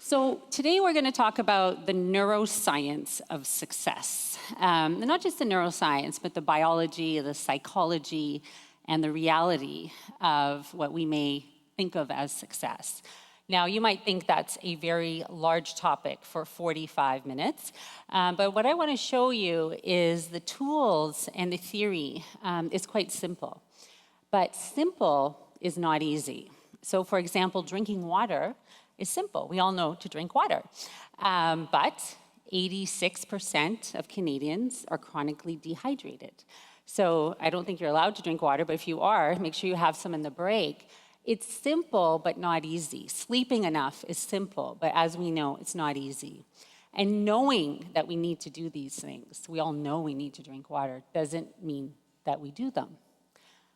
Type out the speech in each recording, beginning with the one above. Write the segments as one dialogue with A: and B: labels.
A: So today we're going to talk about the neuroscience of success. And not just the neuroscience, but the biology, the psychology, and the reality of what we may think of as success. Now, you might think that's a very large topic for 45 minutes, but what I want to show you is the tools and the theory is quite simple. But simple is not easy. So, for example, drinking water is simple. We all know to drink water. But 86% of Canadians are chronically dehydrated. So I don't think you're allowed to drink water, but if you are, make sure you have some in the break. It's simple, but not easy. Sleeping enough is simple, but as we know, it's not easy. And knowing that we need to do these things, we all know we need to drink water, doesn't mean that we do them.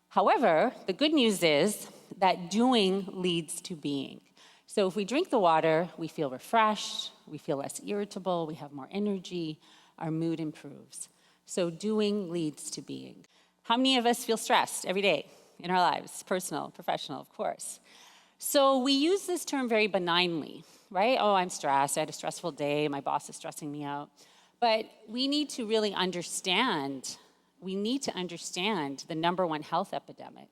A: However, the good news is that doing leads to being. So if we drink the water, we feel refreshed, we feel less irritable, we have more energy, our mood improves. So doing leads to being. How many of us feel stressed every day in our lives? Personal, professional, of course. So we use this term very benignly, right? Oh, I'm stressed, I had a stressful day, my boss is stressing me out. But we need to really understand, the number one health epidemic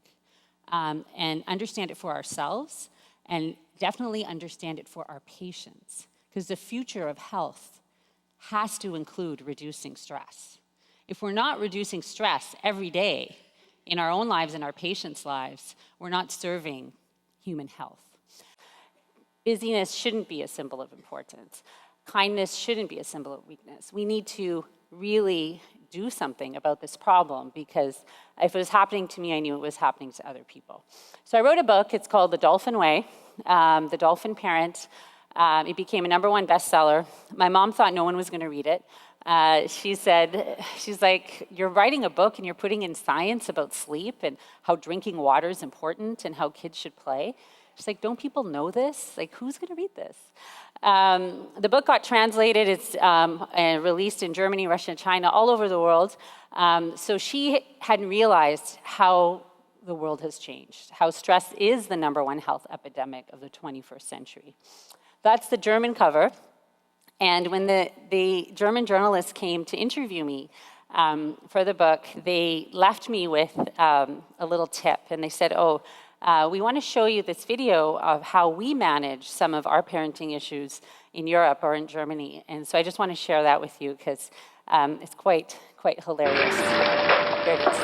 A: and understand it for ourselves and definitely understand it for our patients, because the future of health has to include reducing stress. If we're not reducing stress every day in our own lives and our patients' lives, we're not serving human health. Busyness shouldn't be a symbol of importance. Kindness shouldn't be a symbol of weakness. We need to really do something about this problem, because if it was happening to me, I knew it was happening to other people. So I wrote a book. It's called The Dolphin Way, The Dolphin Parent. It became a #1 bestseller. My mom thought no one was going to read it. She's like, you're writing a book and you're putting in science about sleep and how drinking water is important and how kids should play. She's like, don't people know this? Like, who's going to read this? The book got translated. It's released in Germany, Russia, and China, all over the world. So she hadn't realized how the world has changed, how stress is the #1 health epidemic of the 21st century. That's the German cover. And when the German journalists came to interview me for the book, they left me with a little tip. And they said, we want to show you this video of how we manage some of our parenting issues in Europe or in Germany. And so I just want to share that with you because it's quite hilarious. Here it is.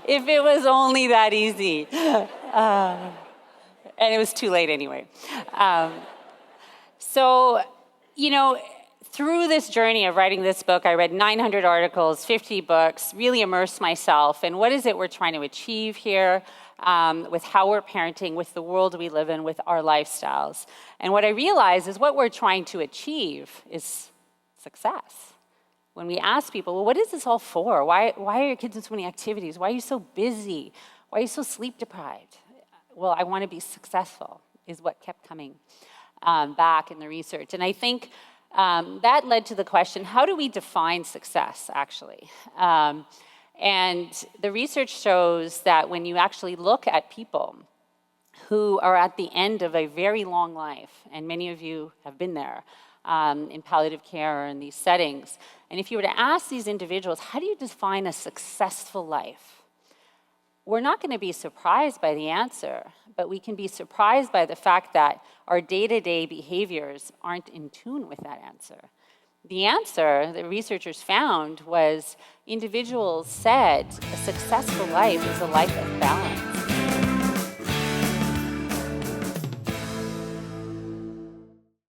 A: If it was only that easy. And it was too late anyway. So, through this journey of writing this book, I read 900 articles, 50 books, really immersed myself in what is it we're trying to achieve here with how we're parenting, with the world we live in, with our lifestyles. And what I realized is what we're trying to achieve is success. When we ask people, well, what is this all for? Why are your kids in so many activities? Why are you so busy? Why are you so sleep deprived? Well, I want to be successful, is what kept coming back in the research. And I think that led to the question, how do we define success, actually? And the research shows that when you actually look at people who are at the end of a very long life, and many of you have been there, in palliative care or in these settings. And if you were to ask these individuals, how do you define a successful life? We're not going to be surprised by the answer, but we can be surprised by the fact that our day-to-day behaviors aren't in tune with that answer. The answer that researchers found was individuals said a successful life is a life of balance.